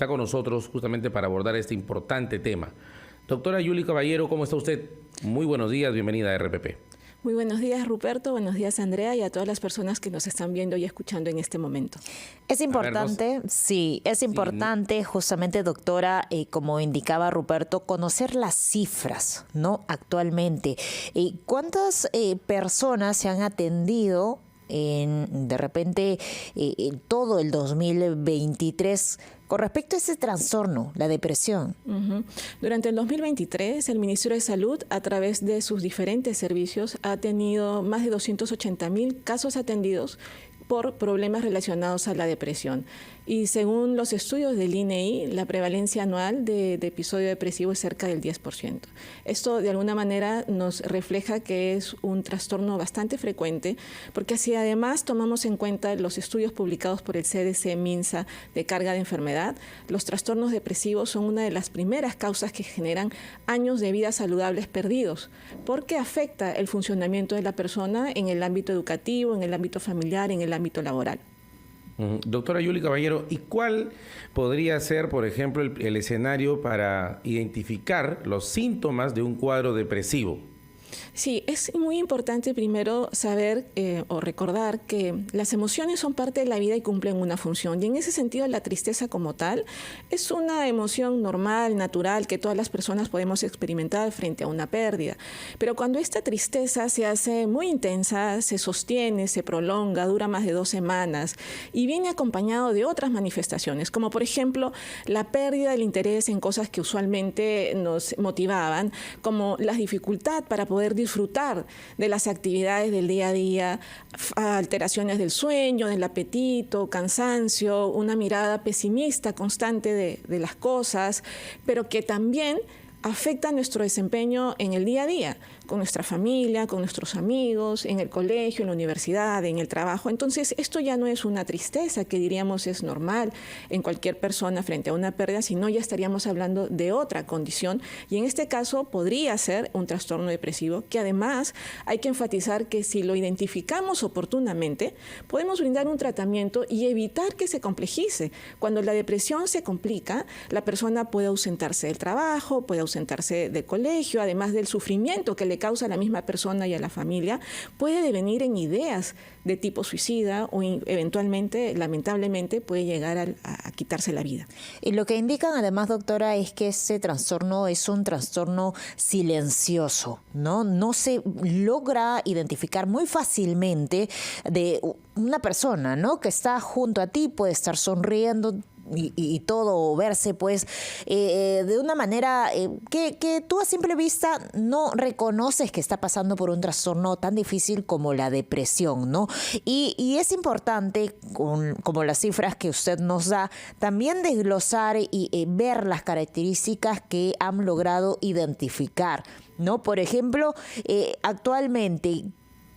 está con nosotros justamente para abordar este importante tema. Doctora Yuli Caballero, ¿cómo está usted? Muy buenos días, bienvenida a RPP. Muy buenos días, Ruperto, buenos días, Andrea, y a todas las personas que nos están viendo y escuchando en este momento. Es importante, justamente, doctora, como indicaba Ruperto, conocer las cifras, ¿no? Actualmente. ¿Cuántas personas se han atendido de repente en todo el 2023 con respecto a ese trastorno, la depresión? Durante el 2023, el Ministerio de Salud, a través de sus diferentes servicios, ha tenido más de 280.000 casos atendidos por problemas relacionados a la depresión. Y según los estudios del INEI, la prevalencia anual de episodio depresivo es cerca del 10%. Esto de alguna manera nos refleja que es un trastorno bastante frecuente, porque así además tomamos en cuenta los estudios publicados por el CDC-MINSA de carga de enfermedad, los trastornos depresivos son una de las primeras causas que generan años de vida saludables perdidos, porque afecta el funcionamiento de la persona en el ámbito educativo, en el ámbito familiar, en el ámbito laboral. Doctora Yuli Caballero, ¿y cuál podría ser, por ejemplo, el escenario para identificar los síntomas de un cuadro depresivo? Sí, es muy importante primero saber o recordar que las emociones son parte de la vida y cumplen una función. Y en ese sentido, la tristeza como tal es una emoción normal, natural, que todas las personas podemos experimentar frente a una pérdida. Pero cuando esta tristeza se hace muy intensa, se sostiene, se prolonga, dura más de 2 semanas y viene acompañado de otras manifestaciones, como por ejemplo la pérdida del interés en cosas que usualmente nos motivaban, como la dificultad para poder disfrutar de las actividades del día a día, alteraciones del sueño, del apetito, cansancio, una mirada pesimista constante de las cosas, pero que también afecta nuestro desempeño en el día a día, con nuestra familia, con nuestros amigos, en el colegio, en la universidad, en el trabajo. Entonces, esto ya no es una tristeza que diríamos es normal en cualquier persona frente a una pérdida, sino ya estaríamos hablando de otra condición. Y en este caso podría ser un trastorno depresivo, que además hay que enfatizar que si lo identificamos oportunamente, podemos brindar un tratamiento y evitar que se complejice. Cuando la depresión se complica, la persona puede ausentarse del trabajo, puede ausentarse del colegio, además del sufrimiento que le causa a la misma persona y a la familia, puede devenir en ideas de tipo suicida o eventualmente, lamentablemente, puede llegar a quitarse la vida. Y lo que indican además, doctora, es que ese trastorno es un trastorno silencioso, ¿no? No se logra identificar muy fácilmente de una persona, ¿no? Que está junto a ti, puede estar sonriendo, y todo, o verse pues de una manera que tú a simple vista no reconoces que está pasando por un trastorno tan difícil como la depresión, ¿no? Y es importante, como las cifras que usted nos da, también desglosar y ver las características que han logrado identificar, ¿no? Por ejemplo, actualmente,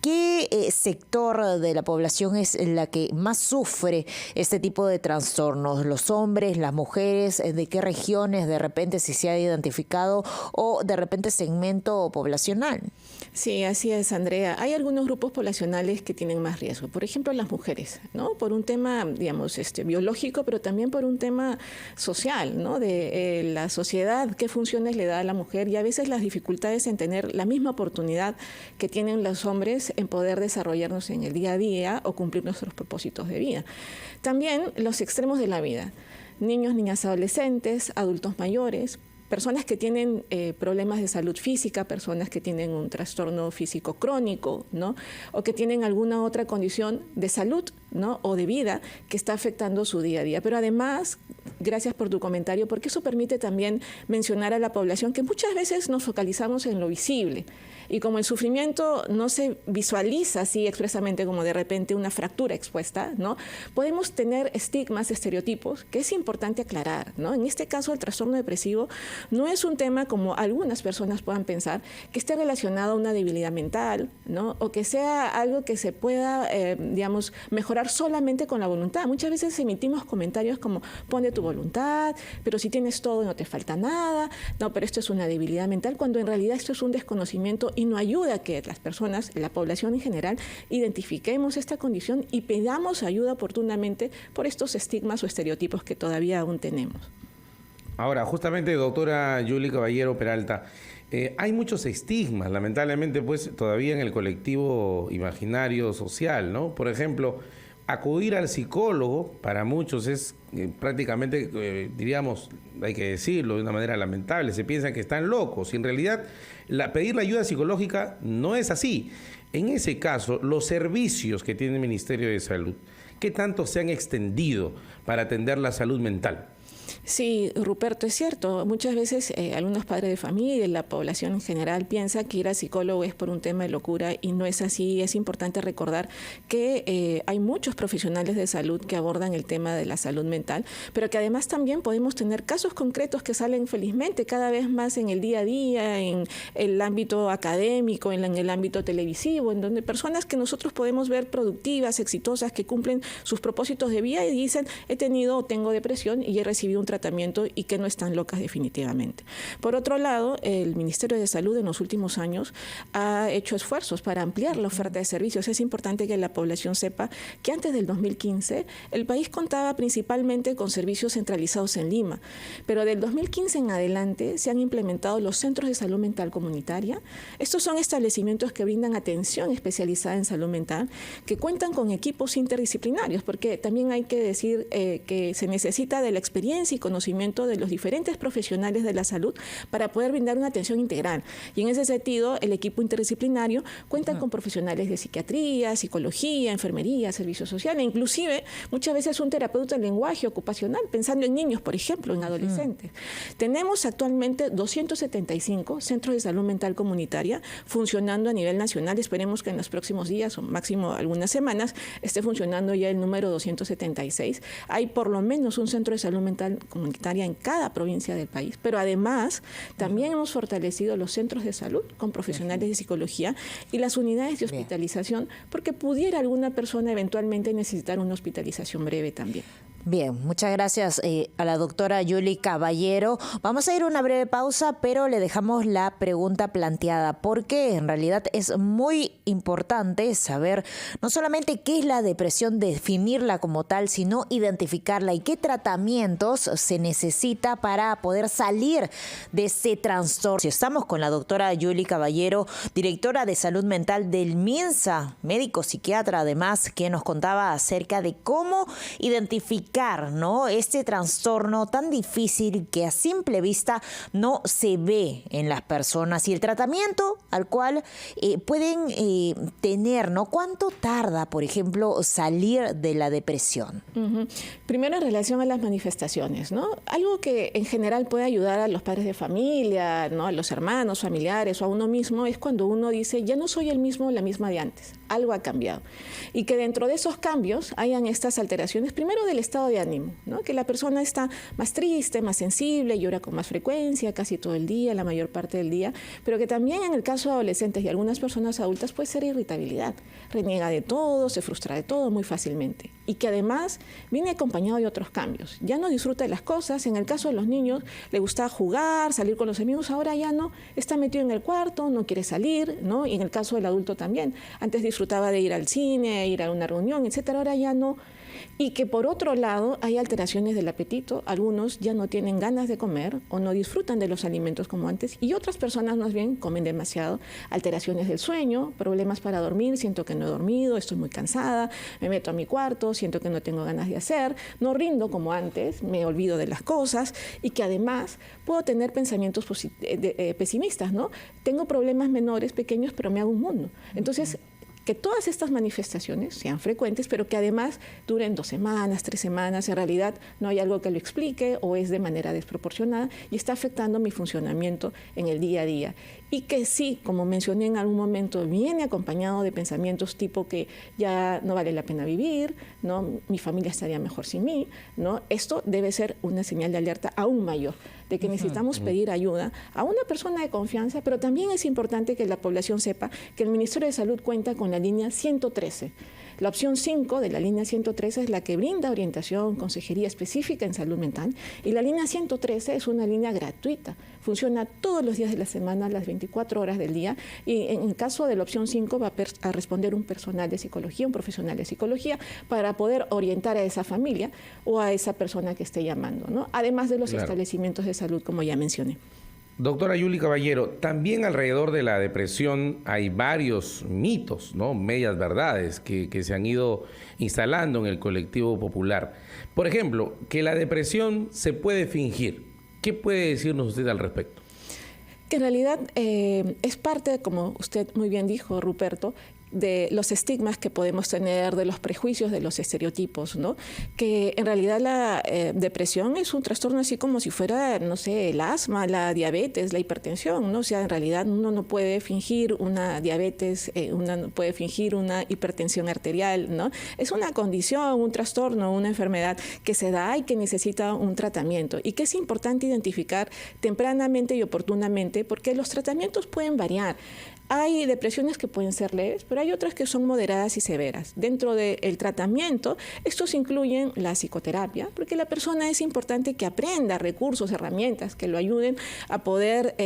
¿qué sector de la población es la que más sufre este tipo de trastornos? ¿Los hombres, las mujeres? ¿De qué regiones de repente si se ha identificado o de repente segmento poblacional? Sí, así es, Andrea. Hay algunos grupos poblacionales que tienen más riesgo. Por ejemplo, las mujeres, ¿no? Por un tema, digamos, biológico, pero también por un tema social, ¿no? De la sociedad, qué funciones le da a la mujer y a veces las dificultades en tener la misma oportunidad que tienen los hombres en poder desarrollarnos en el día a día o cumplir nuestros propósitos de vida. También los extremos de la vida. Niños, niñas, adolescentes, adultos mayores, personas que tienen problemas de salud física, personas que tienen un trastorno físico crónico, ¿no? O que tienen alguna otra condición de salud, ¿no? O de vida que está afectando su día a día. Pero además, gracias por tu comentario, porque eso permite también mencionar a la población que muchas veces nos focalizamos en lo visible. Y como el sufrimiento no se visualiza así expresamente como de repente una fractura expuesta, ¿no? Podemos tener estigmas, estereotipos, que es importante aclarar, ¿no? En este caso, el trastorno depresivo no es un tema, como algunas personas puedan pensar, que esté relacionado a una debilidad mental, ¿no? O que sea algo que se pueda, digamos, mejorar solamente con la voluntad. Muchas veces emitimos comentarios como, pon de tu voluntad, pero si tienes todo no te falta nada, no, pero esto es una debilidad mental, cuando en realidad esto es un desconocimiento y no ayuda a que las personas, la población en general, identifiquemos esta condición y pedamos ayuda oportunamente por estos estigmas o estereotipos que todavía aún tenemos. Ahora, justamente, doctora Yuli Caballero Peralta, hay muchos estigmas, lamentablemente, pues, todavía en el colectivo imaginario social, ¿no? Por ejemplo, acudir al psicólogo para muchos es prácticamente, diríamos, hay que decirlo de una manera lamentable, se piensan que están locos y en realidad pedir la ayuda psicológica no es así. En ese caso, los servicios que tiene el Ministerio de Salud, ¿qué tanto se han extendido para atender la salud mental? Sí, Ruperto, es cierto. Muchas veces algunos padres de familia y la población en general piensa que ir al psicólogo es por un tema de locura y no es así. Es importante recordar que hay muchos profesionales de salud que abordan el tema de la salud mental, pero que además también podemos tener casos concretos que salen felizmente cada vez más en el día a día, en el ámbito académico, en el ámbito televisivo, en donde personas que nosotros podemos ver productivas, exitosas, que cumplen sus propósitos de vida y dicen, he tenido o tengo depresión y he recibido un tratamiento y que no están locas definitivamente. Por otro lado, el Ministerio de Salud en los últimos años ha hecho esfuerzos para ampliar la oferta de servicios. Es importante que la población sepa que antes del 2015 el país contaba principalmente con servicios centralizados en Lima, pero del 2015 en adelante se han implementado los centros de salud mental comunitaria. Estos son establecimientos que brindan atención especializada en salud mental, que cuentan con equipos interdisciplinarios, porque también hay que decir que se necesita de la experiencia y conocimiento de los diferentes profesionales de la salud para poder brindar una atención integral. Y en ese sentido, el equipo interdisciplinario cuenta con profesionales de psiquiatría, psicología, enfermería, servicio social, e inclusive muchas veces un terapeuta de lenguaje ocupacional, pensando en niños, por ejemplo, en adolescentes. Tenemos actualmente 275 centros de salud mental comunitaria funcionando a nivel nacional. Esperemos que en los próximos días o máximo algunas semanas esté funcionando ya el número 276. Hay por lo menos un centro de salud mental comunitaria en cada provincia del país, pero además también hemos fortalecido los centros de salud con profesionales de psicología y las unidades de hospitalización, porque pudiera alguna persona eventualmente necesitar una hospitalización breve también. Bien, muchas gracias a la doctora Yuli Caballero. Vamos a ir a una breve pausa, pero le dejamos la pregunta planteada, porque en realidad es muy importante saber no solamente qué es la depresión, definirla como tal, sino identificarla y qué tratamientos se necesita para poder salir de ese trastorno. Estamos con la doctora Yuli Caballero, directora de salud mental del MINSA, médico psiquiatra además, que nos contaba acerca de cómo identificar, ¿no?, este trastorno tan difícil que a simple vista no se ve en las personas y el tratamiento al cual pueden tener, ¿no? ¿Cuánto tarda, por ejemplo, salir de la depresión? Primero, en relación a las manifestaciones, ¿no? Algo que en general puede ayudar a los padres de familia, ¿no?, a los hermanos, familiares o a uno mismo, es cuando uno dice, ya no soy el mismo, la misma de antes. Algo ha cambiado. Y que dentro de esos cambios hayan estas alteraciones, primero del estado de ánimo, ¿no? Que la persona está más triste, más sensible, llora con más frecuencia, casi todo el día, la mayor parte del día, pero que también en el caso de adolescentes y algunas personas adultas puede ser irritabilidad. Reniega de todo, se frustra de todo muy fácilmente. Y que además viene acompañado de otros cambios. Ya no disfruta de las cosas. En el caso de los niños, le gusta jugar, salir con los amigos, ahora ya no, está metido en el cuarto, no quiere salir, ¿no? Y en el caso del adulto también. Antes disfrutaba de ir al cine, ir a una reunión, etcétera, ahora ya no. Y que por otro lado hay alteraciones del apetito, algunos ya no tienen ganas de comer o no disfrutan de los alimentos como antes y otras personas más bien comen demasiado, alteraciones del sueño, problemas para dormir, siento que no he dormido, estoy muy cansada, me meto a mi cuarto, siento que no tengo ganas de hacer, no rindo como antes, me olvido de las cosas y que además puedo tener pensamientos pesimistas, ¿no? Tengo problemas menores, pequeños, pero me hago un mundo. Entonces, que todas estas manifestaciones sean frecuentes, pero que además duren 2 semanas, 3 semanas, en realidad no hay algo que lo explique o es de manera desproporcionada y está afectando mi funcionamiento en el día a día. Y que sí, como mencioné en algún momento, viene acompañado de pensamientos tipo que ya no vale la pena vivir, ¿no? Mi familia estaría mejor sin mí, ¿no? Esto debe ser una señal de alerta aún mayor, de que necesitamos pedir ayuda a una persona de confianza, pero también es importante que la población sepa que el Ministerio de Salud cuenta con la línea 113. La opción 5 de la línea 113 es la que brinda orientación, consejería específica en salud mental, y la línea 113 es una línea gratuita. Funciona todos los días de la semana, las 24 horas del día, y en el caso de la opción 5 va a responder un personal de psicología, un profesional de psicología, para poder orientar a esa familia o a esa persona que esté llamando, ¿no? Además de los establecimientos de salud, como ya mencioné. Doctora Yuli Caballero, también alrededor de la depresión hay varios mitos, ¿no? Medias verdades que se han ido instalando en el colectivo popular. Por ejemplo, que la depresión se puede fingir. ¿Qué puede decirnos usted al respecto? Que en realidad es parte, como usted muy bien dijo, Ruperto, de los estigmas que podemos tener, de los prejuicios, de los estereotipos, ¿no? Que en realidad la depresión es un trastorno así como si fuera, no sé, el asma, la diabetes, la hipertensión, ¿no? O sea, en realidad uno no puede fingir una diabetes, uno no puede fingir una hipertensión arterial, ¿no? Es una condición, un trastorno, una enfermedad que se da y que necesita un tratamiento, y que es importante identificar tempranamente y oportunamente, porque los tratamientos pueden variar. Hay depresiones que pueden ser leves, pero hay otras que son moderadas y severas. Dentro del tratamiento, estos incluyen la psicoterapia, porque la persona es importante que aprenda recursos, herramientas que lo ayuden a poder,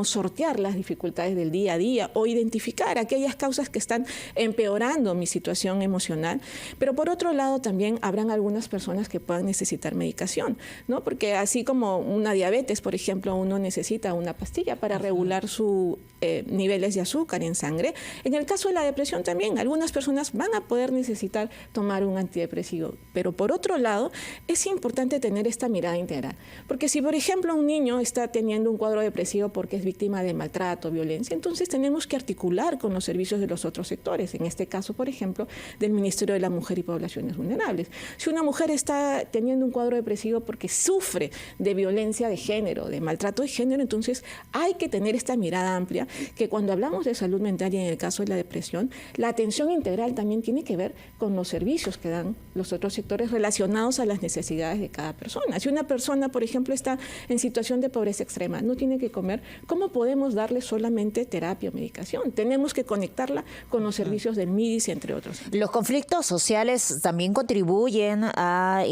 sortear las dificultades del día a día o identificar aquellas causas que están empeorando mi situación emocional. Pero por otro lado, también habrán algunas personas que puedan necesitar medicación, ¿no? Porque así como una diabetes, por ejemplo, uno necesita una pastilla para regular sus niveles de azúcar en sangre. En el caso de la depresión también, algunas personas van a poder necesitar tomar un antidepresivo. Pero por otro lado, es importante tener esta mirada integral. Porque si, por ejemplo, un niño está teniendo un cuadro depresivo porque es víctima de maltrato, violencia, entonces tenemos que articular con los servicios de los otros sectores. En este caso, por ejemplo, del Ministerio de la Mujer y Poblaciones Vulnerables. Si una mujer está teniendo un cuadro depresivo porque sufre de violencia de género, de maltrato de género, entonces hay que tener esta mirada amplia, que cuando hablamos de salud mental y en el caso de la depresión, la atención integral también tiene que ver con los servicios que dan los otros sectores relacionados a las necesidades de cada persona. Si una persona, por ejemplo, está en situación de pobreza extrema, no tiene que comer, ¿cómo podemos darle solamente terapia o medicación? Tenemos que conectarla con los servicios del MIDIS, entre otros. Los conflictos sociales también contribuyen a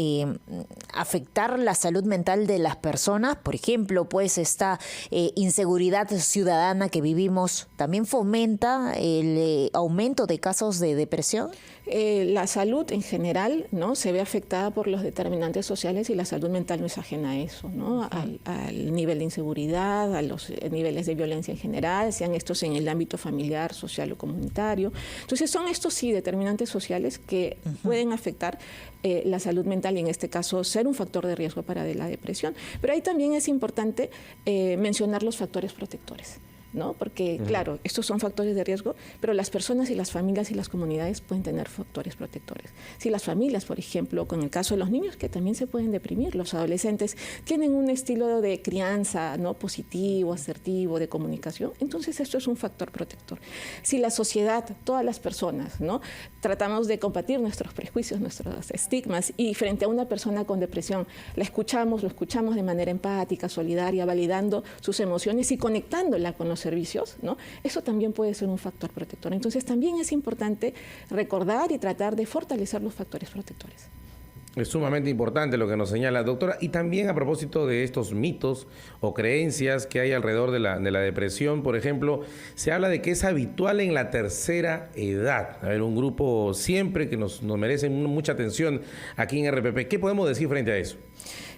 afectar la salud mental de las personas. Por ejemplo, pues esta inseguridad ciudadana que vivimos también fomenta el aumento de casos de depresión. La salud en general, ¿no?, se ve afectada por los determinantes sociales, y la salud mental no es ajena a eso, ¿no? Al nivel de inseguridad, a los niveles de violencia en general, sean estos en el ámbito familiar, social o comunitario. Entonces son estos sí determinantes sociales que pueden afectar la salud mental, y en este caso ser un factor de riesgo para la depresión. Pero ahí también es importante mencionar los factores protectores, ¿no? Porque, claro, estos son factores de riesgo, pero las personas y las familias y las comunidades pueden tener factores protectores. Si las familias, por ejemplo, con el caso de los niños, que también se pueden deprimir, los adolescentes tienen un estilo de crianza, ¿no?, positivo, asertivo, de comunicación, entonces esto es un factor protector. Si la sociedad, todas las personas, ¿no?, tratamos de combatir nuestros prejuicios, nuestros estigmas, y frente a una persona con depresión lo escuchamos de manera empática, solidaria, validando sus emociones y conectándola con los servicios, ¿no?, eso también puede ser un factor protector. Entonces también es importante recordar y tratar de fortalecer los factores protectores. Es sumamente importante lo que nos señala, doctora. Y también a propósito de estos mitos o creencias que hay alrededor de la depresión, por ejemplo, se habla de que es habitual en la tercera edad. A ver, un grupo siempre que nos merece mucha atención aquí en RPP. ¿Qué podemos decir frente a eso?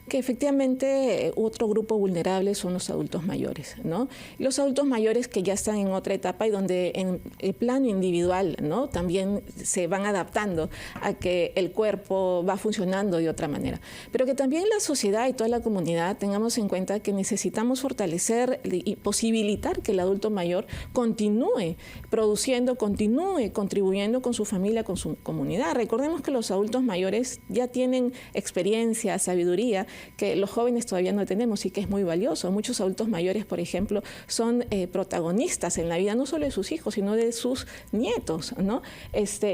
Que efectivamente otro grupo vulnerable son los adultos mayores, ¿no? Los adultos mayores que ya están en otra etapa y donde en el plano individual, ¿no?, también se van adaptando a que el cuerpo va funcionando de otra manera. Pero que también la sociedad y toda la comunidad tengamos en cuenta que necesitamos fortalecer y posibilitar que el adulto mayor continúe produciendo, continúe contribuyendo con su familia, con su comunidad. Recordemos que los adultos mayores ya tienen experiencia, sabiduría, que los jóvenes todavía no tenemos y que es muy valioso. Muchos adultos mayores, por ejemplo, son protagonistas en la vida no solo de sus hijos, sino de sus nietos, ¿no?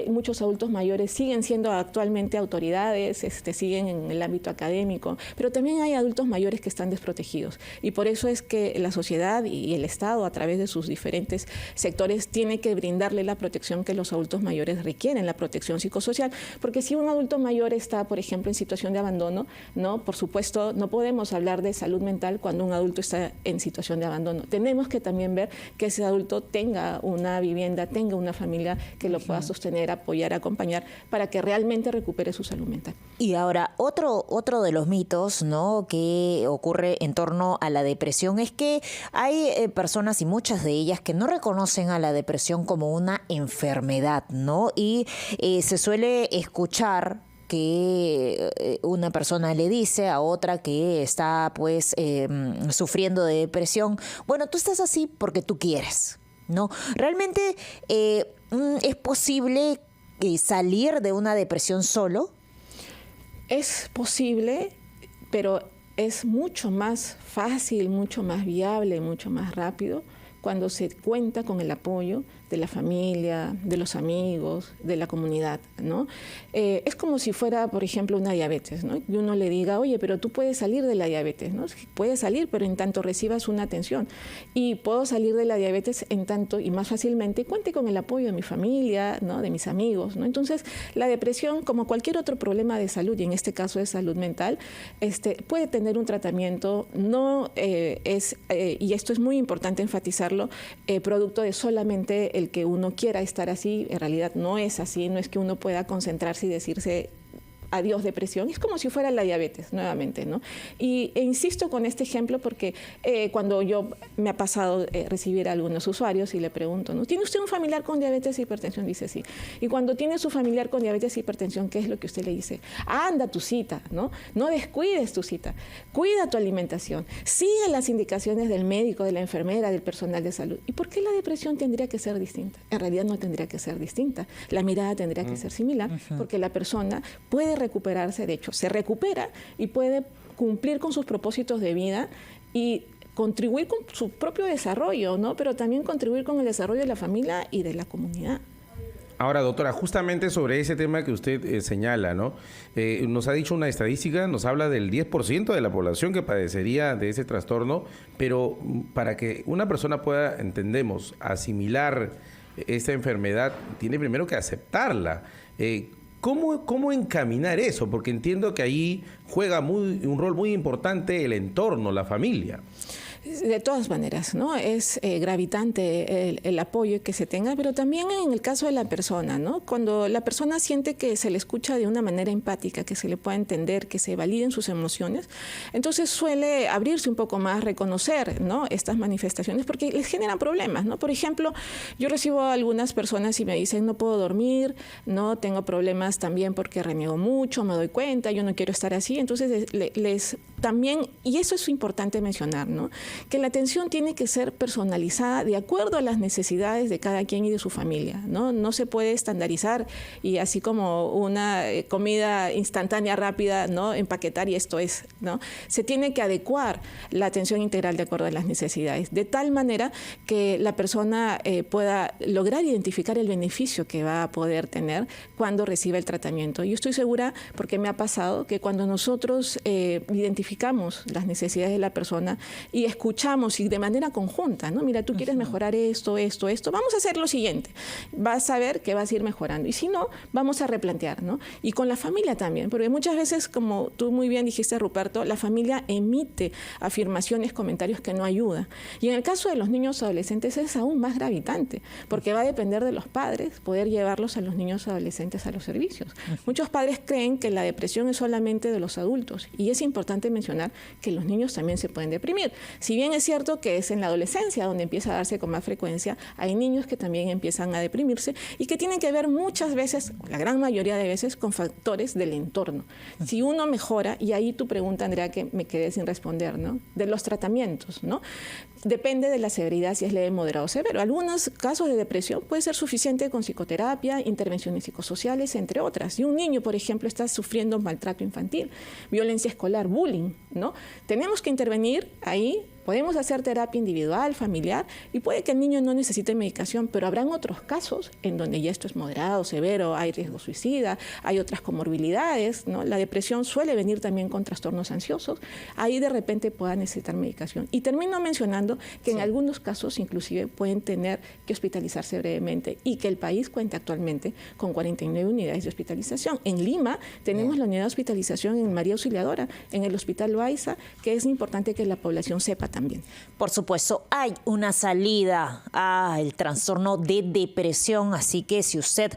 Muchos adultos mayores siguen siendo actualmente autoridades, jóvenes siguen en el ámbito académico, pero también hay adultos mayores que están desprotegidos. Y por eso es que la sociedad y el Estado, a través de sus diferentes sectores, tiene que brindarle la protección que los adultos mayores requieren, la protección psicosocial. Porque si un adulto mayor está, por ejemplo, en situación de abandono, ¿no? Por supuesto, no podemos hablar de salud mental cuando un adulto está en situación de abandono. Tenemos que también ver que ese adulto tenga una vivienda, tenga una familia que lo pueda sostener, apoyar, acompañar, para que realmente recupere su salud mental. Y ahora, otro de los mitos, ¿no?, que ocurre en torno a la depresión es que hay personas, y muchas de ellas, que no reconocen a la depresión como una enfermedad, ¿no? Y se suele escuchar que una persona le dice a otra que está pues sufriendo de depresión, bueno, tú estás así porque tú quieres, ¿no? Realmente es posible salir de una depresión solo. Es posible, pero es mucho más fácil, mucho más viable, mucho más rápido cuando se cuenta con el apoyo de la familia, de los amigos, de la comunidad, ¿no? Es como si fuera, por ejemplo, una diabetes, ¿no? Y uno le diga, oye, pero tú puedes salir de la diabetes, ¿no? Puedes salir, pero en tanto recibas una atención. Y puedo salir de la diabetes en tanto y más fácilmente cuente con el apoyo de mi familia, ¿no? De mis amigos, ¿no? Entonces, la depresión, como cualquier otro problema de salud, y en este caso de salud mental, puede tener un tratamiento, no y esto es muy importante enfatizarlo, producto de solamente el que uno quiera estar así. En realidad no es así, no es que uno pueda concentrarse y decirse adiós depresión, es como si fuera la diabetes nuevamente, ¿no? E insisto con este ejemplo porque cuando me ha pasado recibir a algunos usuarios y le pregunto, ¿no? ¿Tiene usted un familiar con diabetes e hipertensión? Dice sí. Y cuando tiene su familiar con diabetes e hipertensión, ¿qué es lo que usted le dice? Anda a tu cita, ¿no? No descuides tu cita, cuida tu alimentación, sigue las indicaciones del médico, de la enfermera, del personal de salud. ¿Y por qué la depresión tendría que ser distinta? En realidad no tendría que ser distinta, la mirada tendría que ser similar, porque la persona puede recuperarse, de hecho, se recupera y puede cumplir con sus propósitos de vida y contribuir con su propio desarrollo, ¿no? Pero también contribuir con el desarrollo de la familia y de la comunidad. Ahora, doctora, justamente sobre ese tema que usted señala, ¿no? Nos ha dicho una estadística, nos habla del 10% de la población que padecería de ese trastorno, pero para que una persona pueda, entendemos, asimilar esta enfermedad, tiene primero que aceptarla. ¿Cómo encaminar eso? Porque entiendo que ahí juega un rol muy importante el entorno, la familia. De todas maneras, ¿no? Es gravitante el apoyo que se tenga, pero también en el caso de la persona, ¿no? Cuando la persona siente que se le escucha de una manera empática, que se le pueda entender, que se validen sus emociones, entonces suele abrirse un poco más, reconocer, ¿no?, estas manifestaciones, porque les generan problemas, ¿no? Por ejemplo, yo recibo a algunas personas y me dicen, no puedo dormir, no tengo problemas también porque reniego mucho, me doy cuenta, yo no quiero estar así. Entonces también, y eso es importante mencionar, ¿no?, que la atención tiene que ser personalizada de acuerdo a las necesidades de cada quien y de su familia, ¿no? No se puede estandarizar y así como una comida instantánea rápida, ¿no?, empaquetar y esto es, ¿no? Se tiene que adecuar la atención integral de acuerdo a las necesidades, de tal manera que la persona pueda lograr identificar el beneficio que va a poder tener cuando reciba el tratamiento. Yo estoy segura, porque me ha pasado, que cuando nosotros identificamos las necesidades de la persona y escuchamos y de manera conjunta, ¿no? Mira, tú quieres mejorar esto, vamos a hacer lo siguiente. Vas a ver que vas a ir mejorando. Y si no, vamos a replantear, ¿no? Y con la familia también, porque muchas veces, como tú muy bien dijiste, Ruperto, la familia emite afirmaciones, comentarios que no ayudan. Y en el caso de los niños adolescentes es aún más gravitante, porque va a depender de los padres poder llevarlos a los niños adolescentes a los servicios. Muchos padres creen que la depresión es solamente de los adultos, y es importante mencionar que los niños también se pueden deprimir. Si bien es cierto que es en la adolescencia donde empieza a darse con más frecuencia, hay niños que también empiezan a deprimirse y que tienen que ver muchas veces, la gran mayoría de veces, con factores del entorno. Si uno mejora, y ahí tu pregunta, Andrea, que me quedé sin responder, ¿no?, de los tratamientos, ¿no? Depende de la severidad, si es leve, moderado o severo. Algunos casos de depresión puede ser suficiente con psicoterapia, intervenciones psicosociales, entre otras. Si un niño, por ejemplo, está sufriendo maltrato infantil, violencia escolar, bullying, ¿no?, tenemos que intervenir ahí podemos hacer terapia individual, familiar, y puede que el niño no necesite medicación, pero habrán otros casos en donde ya esto es moderado, severo, hay riesgo suicida, hay otras comorbilidades, ¿no? La depresión suele venir también con trastornos ansiosos, ahí de repente pueda necesitar medicación. Y termino mencionando que en algunos casos inclusive pueden tener que hospitalizarse brevemente y que el país cuenta actualmente con 49 unidades de hospitalización. En Lima tenemos la unidad de hospitalización en María Auxiliadora, en el Hospital Loaiza, que es importante que la población sepa también. Por supuesto, hay una salida al trastorno de depresión, así que si usted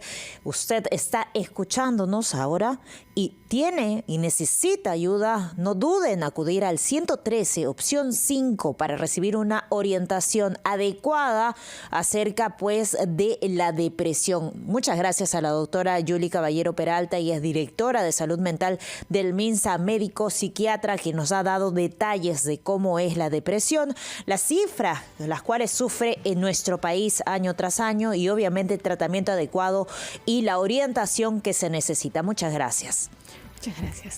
está escuchándonos ahora y tiene y necesita ayuda, no dude en acudir al 113, opción 5, para recibir una orientación adecuada acerca pues de la depresión. Muchas gracias a la doctora Yuli Caballero Peralta, ella es directora de salud mental del MINSA, médico psiquiatra, que nos ha dado detalles de cómo es la depresión, las cifras de las cuales sufre en nuestro país año tras año y obviamente el tratamiento adecuado y la orientación que se necesita. Muchas gracias. Muchas gracias.